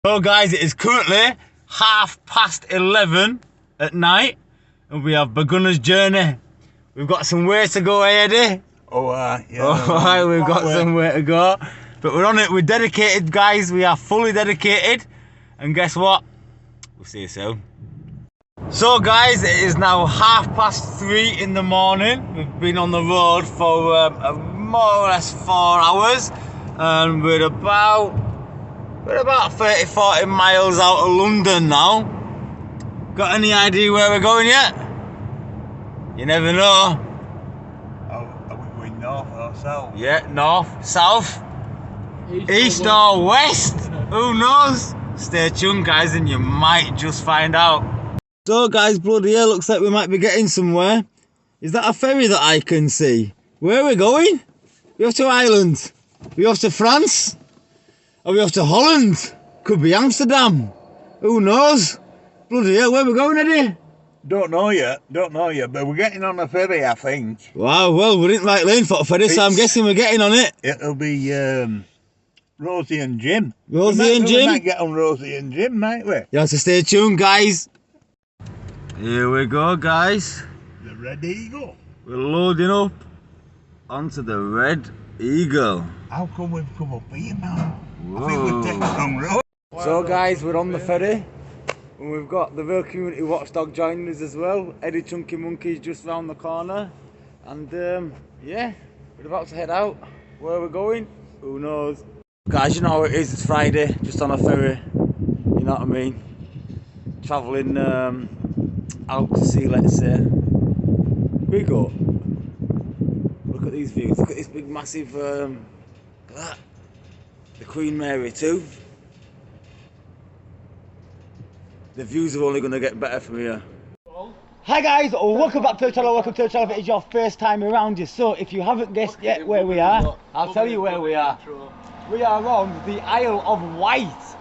So guys, it is currently 11:30 at night and we have begun our journey. We've got some way to go, Eddie. Oh, yeah. Alright, we've got some way to go. But we're on it, we're dedicated, guys. We are fully dedicated. And guess what? We'll see you soon. So guys, it is now 3:30 in the morning. We've been on the road for more or less 4 hours. And we're about 30-40 miles out of London now. Got any idea where we're going yet? You never know. Are we going north or south? Yeah, north, south, east or west. Who knows? Stay tuned, guys, and you might just find out. So guys, bloody hell, looks like we might be getting somewhere. Is that a ferry that I can see? Where are we going? We off to Ireland? We off to France? Are we off to Holland? Could be Amsterdam. Who knows? Bloody hell, where are we going, Eddie? Don't know yet, but we're getting on a ferry, I think. Wow, well, we're in right lane for a ferry, so I'm guessing we're getting on it. It'll be Rosie and Jim. Rosie and Jim? We might get on Rosie and Jim, might we? You have to stay tuned, guys. Here we go, guys. The Red Eagle. We're loading up onto the Red Eagle. How come we've come up here now? Whoa. I think we've taken the wrong road. So guys, we're on the ferry. And we've got the Real Community Watchdog joining us as well. Eddie Chunky Monkey's just round the corner. And yeah, we're about to head out. Where are we going? Who knows? Guys, you know how it is, it's Friday, just on a ferry. You know what I mean? Travelling out to sea, let's say. Big up. Look at these views, look at this big massive, look at that. The Queen Mary too. The views are only going to get better from here. Hi guys, welcome back to the channel, welcome to the channel if it is your first time around you. So if you haven't guessed yet where we are, I'll tell you where we are. We are on the Isle of Wight.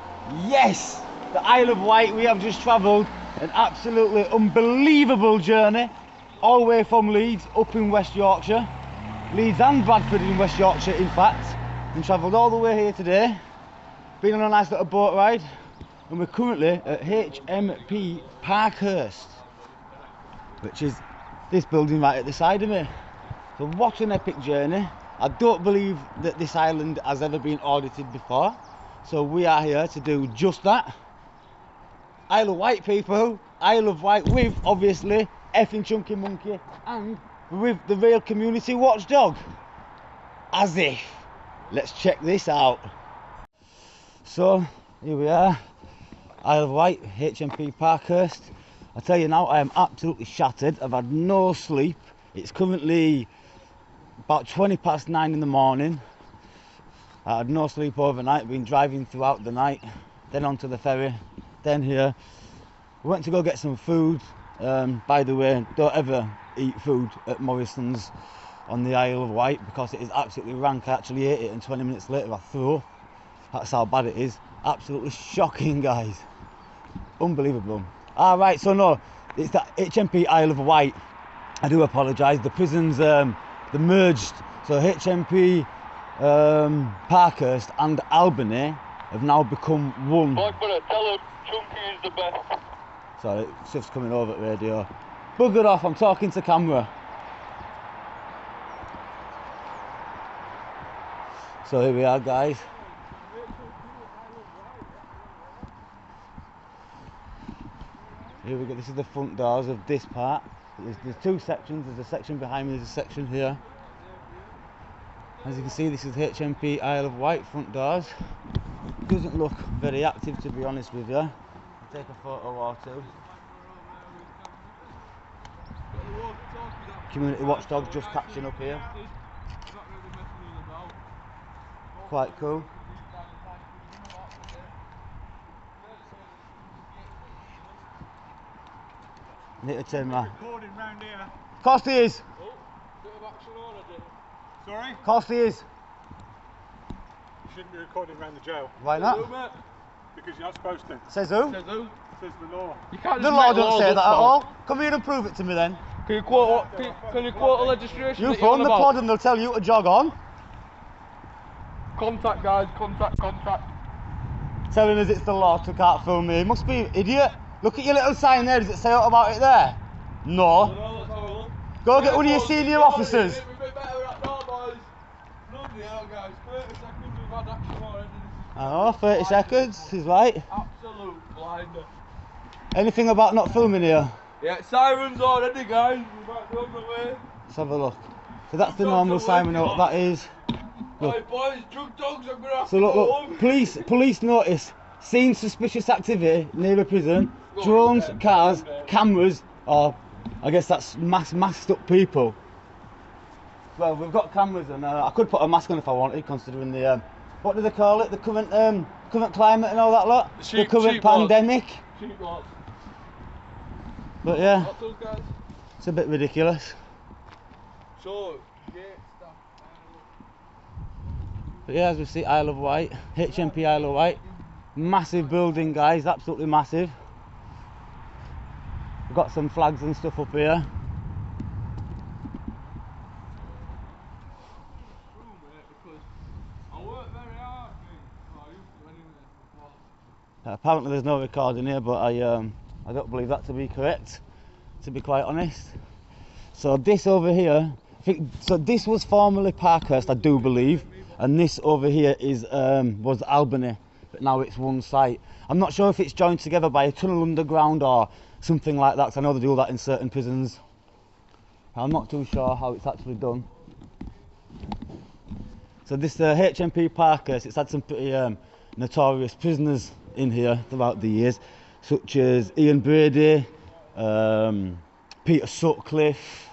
Yes, the Isle of Wight. We have just travelled an absolutely unbelievable journey all the way from Leeds up in West Yorkshire. Leeds and Bradford in West Yorkshire in fact. And travelled all the way here today. Been on a nice little boat ride. And we're currently at HMP Parkhurst, which is this building right at the side of me. So what an epic journey. I don't believe that this island has ever been audited before. So we are here to do just that. Isle of Wight, people. Isle of Wight with, obviously, effing Chunky Monkey and with the Real Community Watchdog. As if. Let's check this out. So, here we are. Isle of Wight, HMP Parkhurst. I tell you now, I am absolutely shattered. I've had no sleep. It's currently about 9:20 in the morning. I had no sleep overnight, been driving throughout the night, then onto the ferry, then here. We went to go get some food. By the way, don't ever eat food at Morrison's on the Isle of Wight because it is absolutely rank. I actually ate it and 20 minutes later I threw up. That's how bad it is. Absolutely shocking, guys. Unbelievable. Right, so no, it's that HMP Isle of Wight. I do apologise. The prisons, they merged. So HMP Parkhurst and Albany have now become one. Blagborough, tell him Chunky is the best. Sorry, stuff's coming over at radio. Bugger off, I'm talking to camera. So here we are, guys. Here we go, this is the front doors of this part. There's two sections, there's a section behind me, there's a section here. As you can see, this is HMP Isle of Wight front doors. Doesn't look very active, to be honest with you. I'll take a photo or two. Community Watchdog just catching up here. Quite cool. Need to turn my... Recording round here. Of course he is. Oh, bit of action already. Sorry? Of course he is. You shouldn't be recording around the jail. Why not? Because you're not supposed to. Says who? Says who? Says the law. You can't The just law make don't laws say up, that at pal. all. Come here and prove it to me then. Can you quote can you quote a legislation? You that you're on phone the about? pod and they'll tell you to jog on. Contact, guys. Contact. telling us it's the law to can't film me. Must be an idiot. Look at your little sign there. Does it say out about it there? No. Go get one of your senior officers. I know, 30 seconds is right. Absolute blinder. Anything about not filming here? Yeah, sirens already, guys. We might be on the way. Let's have a look. So that's the normal siren note, that is. Look. Hey boys, drug dogs are gonna have So to look, go look, home. police notice, seen suspicious activity near a prison, drones, cars, cameras, or I guess that's masked up people. Well, we've got cameras and I could put a mask on if I wanted, considering the, what do they call it, the current climate and all that lot? The current pandemic. But yeah, it's a bit ridiculous. So, But yeah, as we see, Isle of Wight, HMP Isle of Wight, massive building, guys, absolutely massive. We've got some flags and stuff up here. Apparently there's no recording here, but I don't believe that to be correct, to be quite honest. So this over here, so this was formerly Parkhurst, I do believe, and this over here is was Albany, but now it's one site. I'm not sure if it's joined together by a tunnel underground or something like that, because I know they do that in certain prisons. I'm not too sure how it's actually done. So this HMP Parkhurst, it's had some pretty notorious prisoners in here throughout the years, such as Ian Brady, Peter Sutcliffe,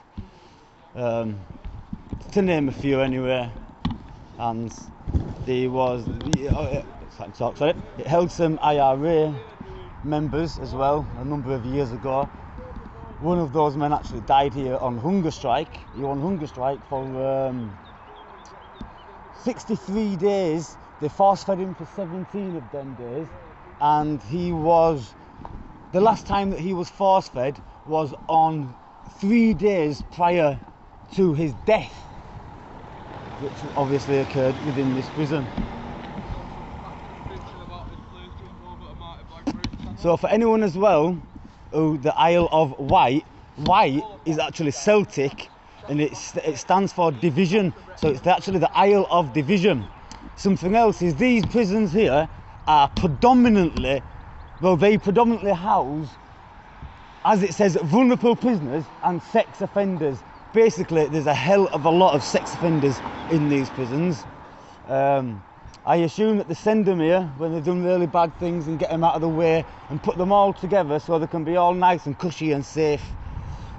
to name a few anyway. And there was, it held some IRA members as well a number of years ago. One of those men actually died here on hunger strike. He was on hunger strike for 63 days. They force fed him for 17 of them days, and he was, the last time that he was force fed was on 3 days prior to his death, which obviously occurred within this prison. So for anyone as well who the Isle of Wight, Wight is actually Celtic, and it stands for division, so it's actually the Isle of Division. Something else is these prisons here are predominantly, well, they predominantly house, as it says, vulnerable prisoners and sex offenders. Basically, there's a hell of a lot of sex offenders in these prisons. I assume that they send them here when they've done really bad things and get them out of the way and put them all together so they can be all nice and cushy and safe,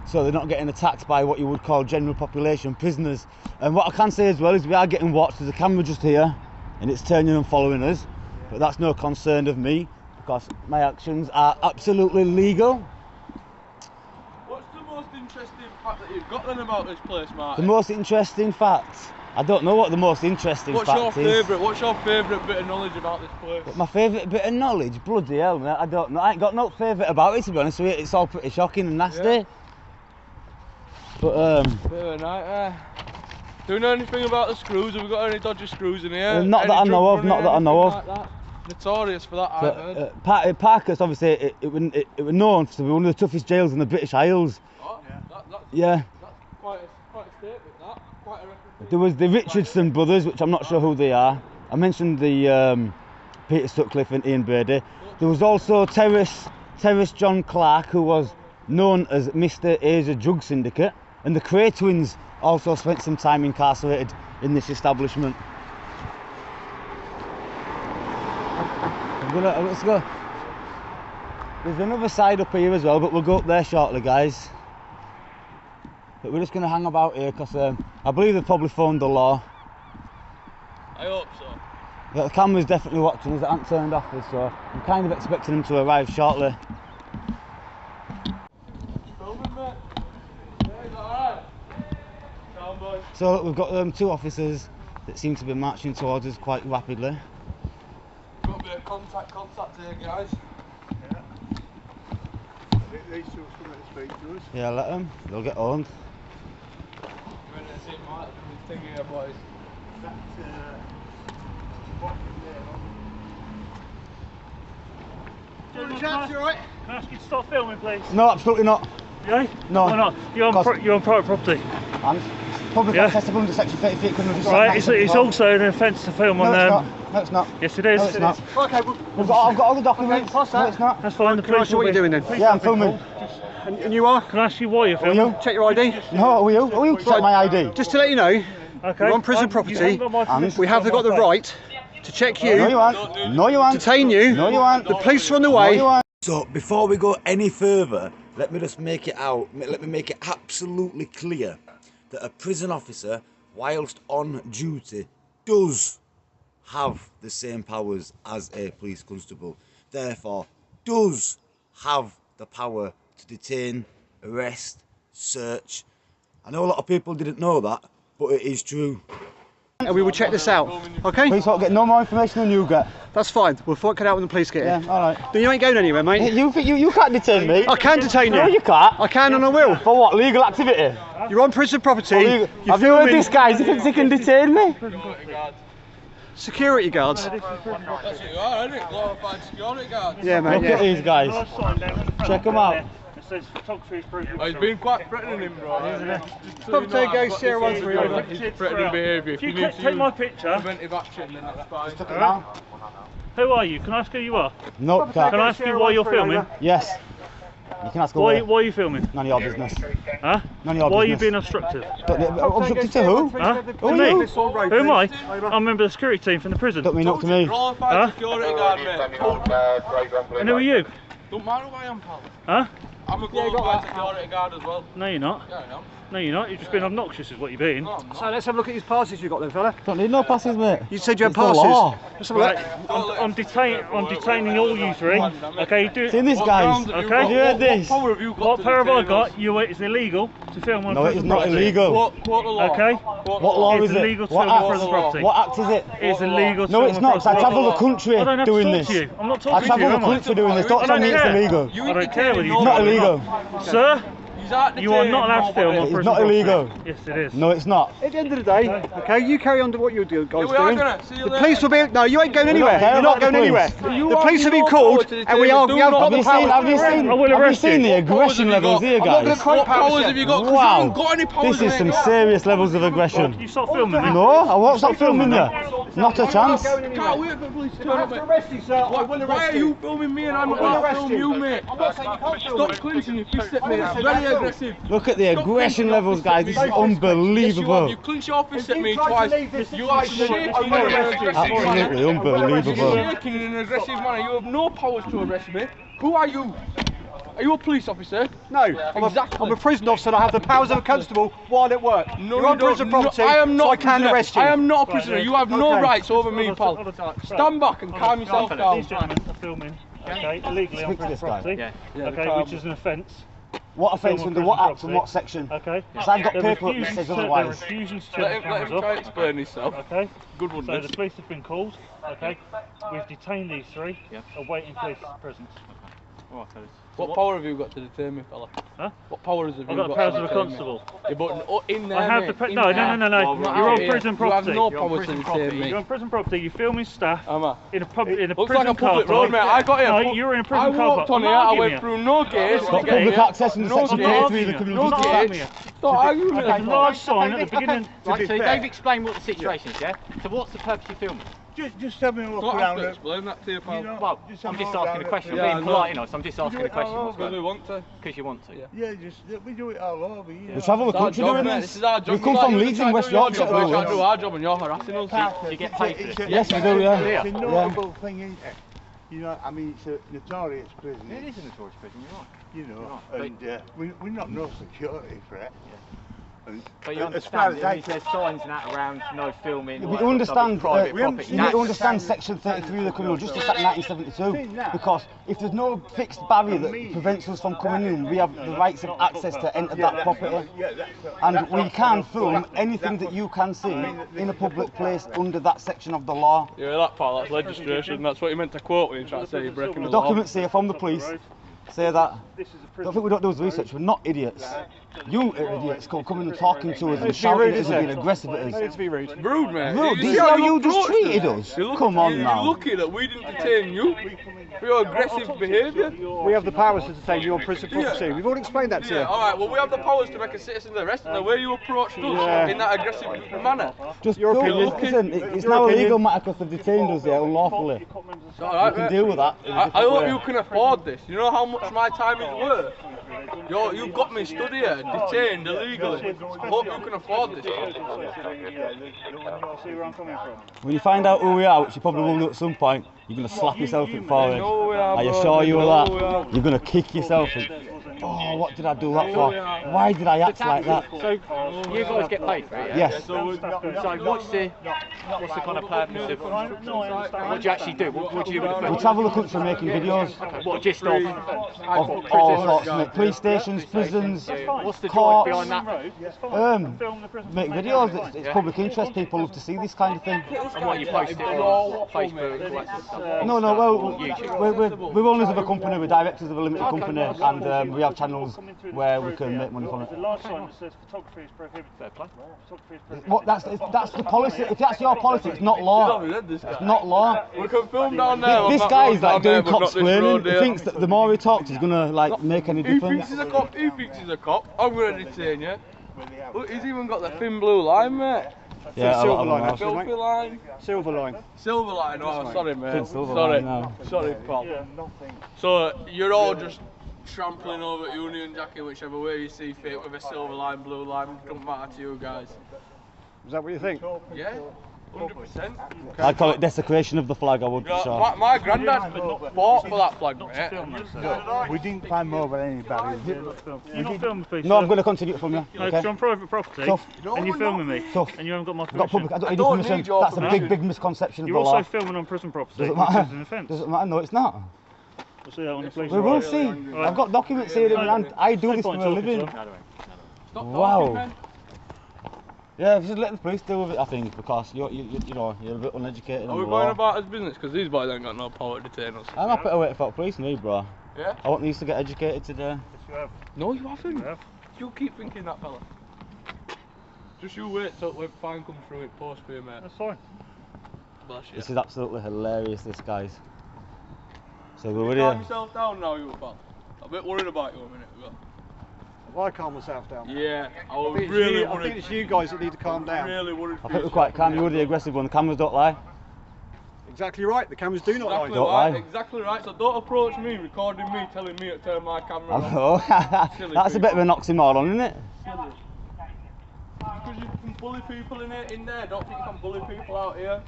so they're not getting attacked by what you would call general population prisoners. And what I can say as well is we are getting watched. There's a camera just here and it's turning and following us, but that's no concern of me because my actions are absolutely legal. What's the most interesting fact that you've got then about this place, Marty? The most interesting fact? I don't know what the most interesting fact is. What's your favourite bit of knowledge about this place? My favourite bit of knowledge? Bloody hell, mate, I don't know. I ain't got no favourite about it, to be honest with you. It's all pretty shocking and nasty. Yeah. But bit of a nightmare. Do we know anything about the screws? Have we got any dodgy screws in here? Not that I know of, not that I know of. Like that? Notorious for that, I've heard. Parkhurst, obviously, it was known to be one of the toughest jails in the British Isles. Oh, yeah. That's quite a statement, that. Quite a reputation. There was the Richardson brothers, which I'm not sure who they are. I mentioned the Peter Sutcliffe and Ian Brady. There was also Terrace John Clark, who was known as Mr. Asia Drug Syndicate, and the Cray twins also spent some time incarcerated in this establishment. Let's go. There's another side up here as well, but we'll go up there shortly, guys. But we're just going to hang about here because I believe they've probably phoned the law. I hope so. But the camera's definitely watching us, it hasn't turned off us, so I'm kind of expecting them to arrive shortly. Filming, mate? Yeah, is that alright? Down, boys. So look, we've got 2 officers that seem to be marching towards us quite rapidly. Got a bit of contact here, guys. Yeah. These two are coming to speak to us. Yeah, let them. They'll get owned. We're going to see Mark from this thing here, boys. That's what's his name? Chaps, you alright? Can I ask you to stop filming, please? No, absolutely not. Yeah? No. Why not? You're on private property. And public access under section 30 feet criminal justice. Right, it's also an offence to film on them. No, it's not. Yes, it is. No, it's not. Okay, I've got all the documents. pass that. No, it's not. That's fine. The Can I police ask you what will you're be- doing then? Yeah, I'm filming. And you are? Can I ask you why you're Are filming? you? Check your ID. No, are you? Are you? Check my ID. Just to let you know, Okay. you're on prison property. We have got the right to check No, you you, aren't. No, you aren't. detain you. No, you aren't. The police are on the No, way. you aren't. So before we go any further, let me just make it out. Let me make it absolutely clear that a prison officer, whilst on duty, does have the same powers as a police constable. Therefore, does have the power to detain, arrest, search. I know a lot of people didn't know that, but it is true. And we will check this out. Okay? Police won't get no more information than you get. That's fine. We'll work it out when the police get here. Yeah, all right. Then you ain't going anywhere, mate. You can't detain me. I can detain you. No, you can't. I can and I will. For what? Legal activity? You're on prison property. You're Have you heard filming this guy? He thinks he can detain me? security guards. That's what you are, isn't it? Glorified security guards. Yeah, mate. Look at these guys. Check them out. It says photography is proof. Oh, he's been quite threatening him, bro. Stop take go Sierra 130. It's threatening behaviour. If you take my picture. Preventive action, then that's fine. Took it down. Who are you? Can I ask who you are? No, Can I ask you why you're filming? Yes. You can ask Why away. are you filming? None of your business. Huh? None of your Why are you business. being obstructive? Obstructive to who? Huh? Who are me? you? Who am I? I'm a member of the security team from the prison. Don't mean up to me. Glorified security guard, mate. And who are you? Don't matter who I am, pal. Huh? I'm a glorified security guard as well. No, you're not. Yeah, I am. No, you're not. You're just being obnoxious, is what you're being. No, I'm not. So let's have a look at these passes you got then, fella. Don't need no passes, mate. You said you had It's the law. passes. Let's have a look. Right, I'm detaining all you three. Okay, do See these guys? Okay. Have you heard this? What power have you got? What to power have I detain got? us? It's illegal to film on No, it is prison not property. illegal. Quote the law. Okay. Quote What the law It's is it? illegal to What film on act? prison property. What act is it? It's illegal to No, film it's on not. prison I property. travel the country I don't have doing to this. talk to you. I'm not I talking to you, travel the am I? country doing this. Don't I tell don't me it's care. illegal. You I don't care whether you It's not illegal. Sir, you are not allowed to film on It's prison not property. illegal. Yes, it is. No, it's not. At the end of the day, okay, you carry on to what you're doing, guys we are doing. gonna. See you The later. police will be. No, you ain't going We don't anywhere. care You're not about the going anywhere. police. You The are police have been your called, power to and we detain have us. Do not got the Have power. you I will seen arrest the you. aggression levels here, I'm not guys? going What powers have you got? 'Cause you Wow. haven't got any powers. This is some mate. serious levels of aggression. You stop filming me. No, I won't stop filming you. Not a chance. Can't wait for the police to turn up, mate. arrest you, sir. Why are you filming me and I'm not going to film you, mate? I'm not saying you can't film Stop clinching your fist at me. That's very aggressive. Look at the aggression levels, guys. This is Yes, you have. unbelievable. You clinch your fist at me you try to twice. leave this You are situation, shaking I in will an arrest you. aggressive manner. Absolutely You're unbelievable. shaking in an aggressive manner. You have no powers to arrest me. Who are you? Are you a police officer? No, Exactly. I'm a prison officer and I have the powers of a constable while at work. No, You're on you prison don't. property, I am not so I a can prisoner. arrest you. I am not a prisoner. You have no Okay. rights over me, pal. Stand back and calm yourself down. These gentlemen are filming, okay, illegally on Speak to this prison guy. property, Yeah, okay, calm. which is an offence. What offence Film on under prison what act property. and what section? Okay. Because I've got They're paperwork that refusing says to- they're otherwise. refusing to turn Let the him cameras try off. and explain himself. Okay. Good one, So this. the police have been called. Okay. We've detained these three. Awaiting police presence. What power have you got to detain me, fella? Huh? What powers have you I've got got the powers to of a detain me? constable. Yeah, but in there, I have mate, the in no, there. no. Well, not You're out on here. prison You property. have no powers to detain me. You're on prison property. You're filming staff Am I? in a pub in a Looks prison like a public car road, park. mate. I got here. No, you're in a prison I car walked park. on I'm here. not I arguing went you. through no gates. Got to get public here. access under No section gates. 33 of the criminal No justice gates. act. Don't argue with There's a me. large sign at the beginning. Right, so they've explained what the situation is, yeah? So what's the purpose of filming? Just have me look Don't have around. to explain that to you, pal. Well, I'm just asking a question. I'm Yeah, being I know. polite, you know, so I'm just asking a question. What's Because we going on? want to. Because you want to. Yeah, we do it all over. We travel the It's our country job, doing mate. this. This is our job. We come You from like- Leeds you in try West to do your Yorkshire. job, we to do try to do this. our job and you're harassing us. Do you get paid for this? Yes, we do, yeah. It's a Yeah. notable thing, isn't it? You know, I mean, it's a notorious prison. It is a notorious prison, you're right. You know, Right, and we're not no security threat. And But you as far understand, as I if there's signs and that around, no filming. We all that sort of understand, stuff, private we property. you need to understand section 33 of the criminal justice act 1972, because if there's no fixed barrier that prevents us from coming in, we have the rights of access to enter that property, and we can film anything that you can see in a public place under that section of the law. Yeah, that part, that's legislation. That's what you meant to quote when you try to say you're breaking The the law. documents here from the police say that. This is a I prison. think we don't do his research. We're not idiots. You are idiots coming and talking to us and It's shouting rude, at us isn't and it? being aggressive at No, us. it's be rude. Rude, man. Rude, this is how you just treated us. Come on now. You're lucky that we didn't detain you for your aggressive behaviour. We have the powers to detain you on prison property. We've already explained that to you. Yeah, alright, well we have the powers to make a citizen arrest, and the way you approached us in that aggressive manner. Just Your go, opinion. listen, it's Your now a opinion. legal matter because they've detained us here unlawfully. It's alright, We can mate. deal with that. in a I different hope way. you can afford this. You know how much my time is worth? You've got me stood here, detained illegally. I hope you can afford this. See where I'm coming from. When you find out who we are, which you probably will do at some point, you're going to slap yourself in the forehead. know we are, I bro. assure you of know we are. that. You're going to kick yourself. Oh, what did I do that for? Why did I act like that? So you guys get paid for it, yeah? Yes. So what's the kind of purpose of what do you actually do? What do you do with the We food? travel the country making videos What just of of all sorts, mate. Police stations, prisons, what's the drive courts. behind that? Make videos. It's public interest. People love to see this kind of thing. And what you post it on Facebook and all that sort of stuff? No, well, we're owners of a company, we're directors of a limited company, and we have channels where we can make money from The it. large sign that says photography is prohibited. Photography is prohibited. What? That's the policy. If that's your policy, it's not law. It's not law. We can film down there. This on that guy road is like down there, doing but cop not this splaining. road He here. thinks that the more he talks, he's gonna like make any He difference. thinks he's a cop. He thinks he's a cop. I'm gonna detain you. Look, he's even got the thin blue line, mate. Yeah, a Silver lot of line, them actually. Filthy line. Silver line. Silver line. Oh, sorry, mate. Thin silver Sorry. line now. Sorry, pal. So you're all just trampling over Union Jack in whichever way you see fit with a silver line, blue line. Don't matter to you guys. Is that what you think? Yeah, 100%. I'd call it desecration of the flag. I would. Yeah, Sure. my granddad fought for that flag, mate. We didn't climb over any barriers. You're not filming me, No, I'm going to continue it from you. No, 'cause you're on private property Tough. and you're filming me Tough. and you haven't got my I've got permission. public. I don't need don't permission. need your That's a permission. big misconception of You're the also law. filming on prison property, Doesn't which matter. is an offence. Doesn't matter. No, it's not. We'll see that on the police We will report. see. I've got documents here in my hand. I do No this for point a talking to living. them. Stop Wow. talking, man. Yeah, just let the police deal with it. I think because you know you're a bit uneducated Are on we the going law. about his business? Because these boys ain't got no power to detain us. I'm happy to wait for the police, me, bro. Yeah? I want these to get educated today. Yes, you have. No, you haven't. You have. You keep thinking that, fella. Just you wait till the fine comes through it post for you, mate. That's fine. Bless you. This is absolutely hilarious, this guys. So we're with Calm you. yourself down now, you pal. I'm a bit worried about you a minute ago. Why calm myself down? Yeah, I I was think, really I think worried. it's you guys that need to calm down. Really worried. I think we're quite calm. You're the aggressive one. The cameras don't lie. Exactly right. The cameras do not lie. Exactly Don't right, lie. exactly right. So don't approach me, recording me, telling me to turn my camera I on. know. That's a bit of an oxymoron, isn't it? Because you can bully people in there. Don't think you can bully people out here.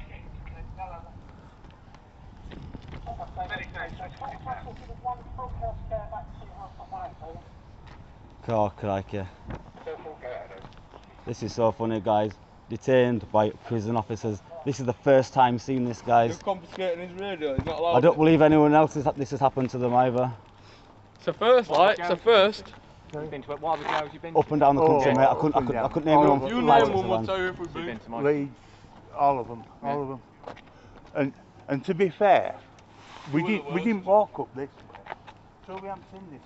Oh, crikey. This is so funny, guys. Detained by prison officers. This is the first time seeing this, guys. You're confiscating his radio. He's not allowed. I don't believe anyone else this has happened to them either. It's a first, like. It's a first. You've been to it. What other jails you been to? Up and down the country, mate. I couldn't name anyone. You license name one, to we'll them. tell you if we've You've been. been to mine. Leeds, all of them. And to be fair, we didn't walk up this way. So we haven't seen this.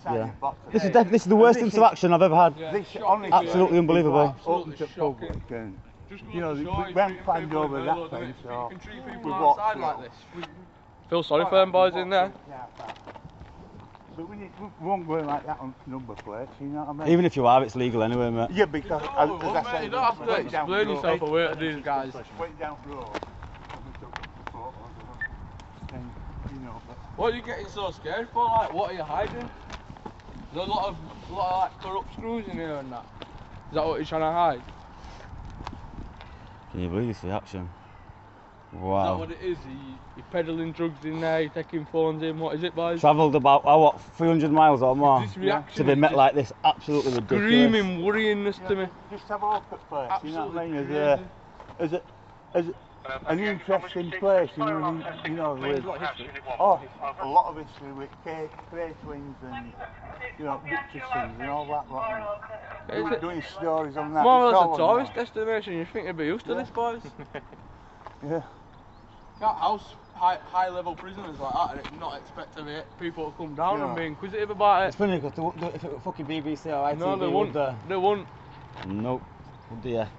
Yeah. Box This is the worst interaction I've ever had. This honestly Absolutely unbelievable. open to Shocking. public and Just you know, goes to we show you went treat climbed people over in that there, doesn't fence, it? so You can treat people we outside walked like through. this. Feel sorry for them boys in there. But we won't go like that on number plates, you know what I mean? Even if you are, it's legal anyway, mate. Yeah, because No, as well, I mate, said, you don't have to went down explain the yourself road, away to these guys. went down the road and we took the photos of them. And, you know, but What are you getting so scared for? Like, what are you hiding? There's a lot of like corrupt screws in here and that. Is that what you're trying to hide? Can you believe this reaction? Is that Wow. what it is? You're peddling drugs in there, you're taking phones in, what is it, boys? Travelled about, 300 miles or more This reaction to be is met just like this. Absolutely ridiculous. Screaming worryingness to me. just have a look at place, you know what I mean? Absolutely crazy. As an interesting place, you know, with a lot of history with clay twins and Richardsons and all that lot. Is And it doing stories on that. more or It's less all a on tourist there. destination? You think they'd be used to this, boys? Yeah. That house high level prisoners like that, and it's not expecting people to come down and be inquisitive about it. It's funny because if it were fucking BBC or ITV, no, they wouldn't. They wouldn't. Nope. What the heck?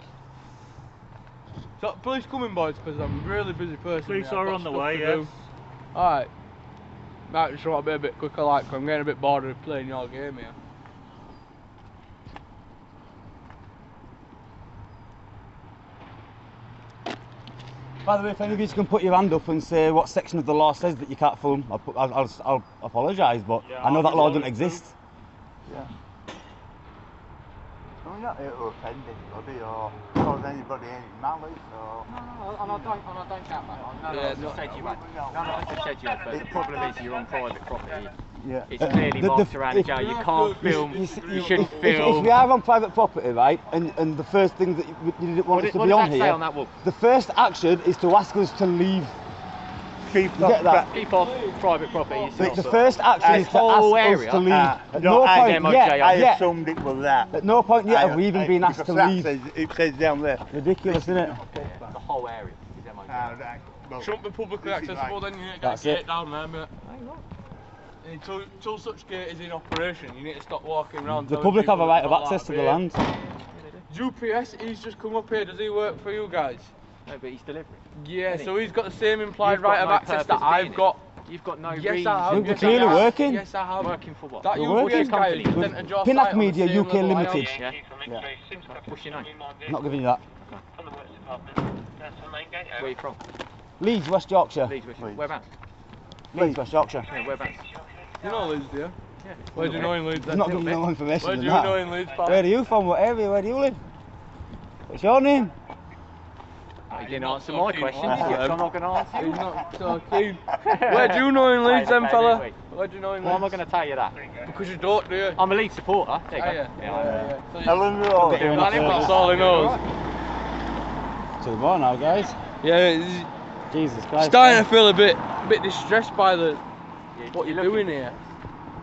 So, police coming, boys, because I'm a really busy person. Police are on the way, yes. Alright. Might just want to be a bit quicker, like, 'cause I'm getting a bit bored of playing your game here. By the way, if any of you can put your hand up and say what section of the law says that you can't film, I'll apologise, but yeah, I know that law doesn't exist. Yeah. We're not here to offend anybody or cause anybody any malice or... No, and I don't doubt that. No, I just said you had. No, I just said you had, but the problem is you're on private property. Yeah. It's clearly marked around the jail. You can't film. You shouldn't film. If we are on private property, right, and the first thing that you didn't want us to be on here, on that wall? The first action is to ask us to leave. Keep off private property. The first action is to ask us to leave. At no point yet, I assumed it was that. At no point yet have we even been asked to leave. It says down there. Ridiculous, isn't it? The whole area is MOJ. Shouldn't be publicly accessible, then you need to get a gate down there, mate. Until such gate is in operation, you need to stop walking around. The public have a right of access to the land. UPS, he's just come up here. Does he work for you guys? No, but he's delivering. Yeah, so he's got the same implied right of access that I've got. You've got no reason. Yes, I have. You're clearly working. Yes, I have. Working for what? That You're UPS guy working has entered your Pinnack site on Media the same UK level I Limited. am. Yeah. What's your name? Not giving you that. Where are you from? Leeds, West Yorkshire. Leeds, whereabouts? Leeds, West Yorkshire. Yeah, whereabouts? You know Leeds, do you? Yeah. Where do you know in Leeds? I'm not giving you no information. Where do you know in Leeds, pal? Where are you from? What area? Where do you live? What's your name? You didn't answer my question, so I'm not going to answer. He's not so keen. Where do you know in Leeds then, fella? Where do you know in Leeds? Why am I going to tell you that? Because you don't, do you? I'm a Leeds supporter. There you go. Yeah. That's all he knows. 2 more now, guys. Yeah, Jesus Christ. Starting to feel a bit distressed by what you're doing here.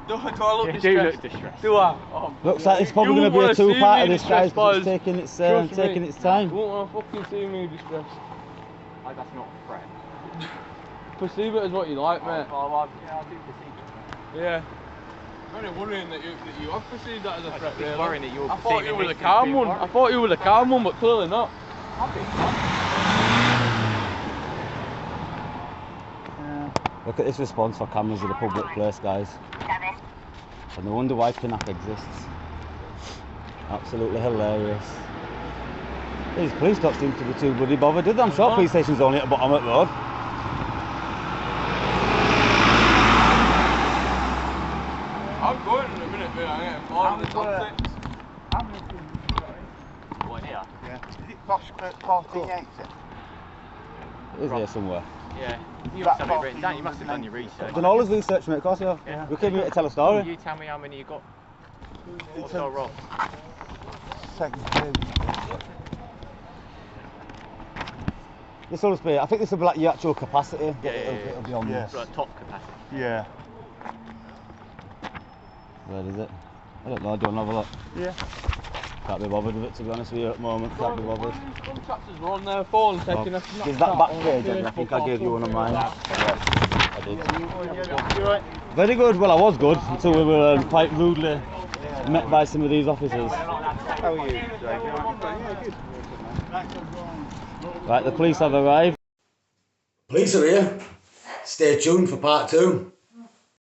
Do I look distressed? You do look distressed. Do I? Looks like it's probably going to be a 2-parter this, guys, because it's taking its time. You won't want to fucking see me distressed. That's not a threat. Perceive it as what you like, mate. Yeah, I do perceive it. Yeah. I'm only worrying that you have perceived that as a threat, really. Worrying that you're I thought you were the calm one. I thought you were the calm one, but clearly not. Look at this response for cameras in a public place, guys. And no wonder why Pinnack exists. Absolutely hilarious. These police don't seem to be too bloody bothered, did they? I'm sure police station's only at the bottom of the road. I'm going in a minute, mate. I am on the top 6. How many things have you got here? What, here? Yeah. Is it Fox 1480? It is here somewhere. Yeah. You must have it written down. You must have done your research. Done all his research, mate, of course you have. Yeah. We came here to tell a story. You tell me how many you got. What's all wrong? Second page. This will just be, I think this will be like your actual capacity. Yeah, It'll be on this. Like top capacity. Yeah. Where is it? I don't know, do you want to have a look? Yeah. Can't be bothered with it, to be honest with you, at the moment. Can't be bothered. Contractors were on their phone taking us. Is that back page? I think I gave you one of mine. I did. Very good. Well, I was good until we were quite rudely met by some of these officers. How are you? Right, the police have arrived. Police are here. Stay tuned for part 2.